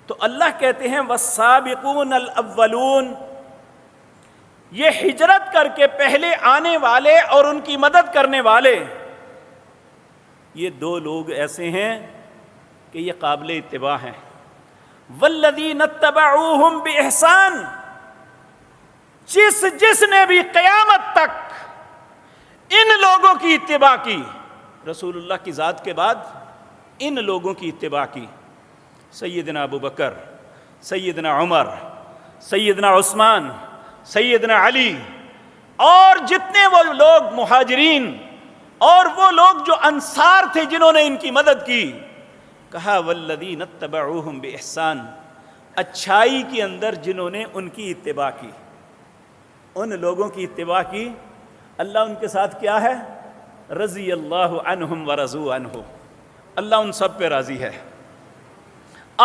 تو اللہ کہتے ہیں والسابقون الاولون، یہ ہجرت کر کے پہلے آنے والے اور ان کی مدد کرنے والے، یہ دو لوگ ایسے ہیں کہ یہ قابل اتباع ہیں۔ والذین اتبعوہم بإحسان، جس نے بھی قیامت تک ان لوگوں کی اتباع کی، رسول اللہ کی ذات کے بعد ان لوگوں کی اتباع کی، سیدنا ابو بکر، سیدنا عمر، سیدنا عثمان، سیدنا علی، اور جتنے وہ لوگ مہاجرین اور وہ لوگ جو انصار تھے جنہوں نے ان کی مدد کی، کہا والذین اتبعوہم بإحسان، اچھائی کے اندر جنہوں نے ان کی اتباع کی، ان لوگوں کی اتباع کی، اللہ ان کے ساتھ کیا ہے؟ رضی اللہ عنہم ورضوا عنہ، اللہ ان سب پہ راضی ہے۔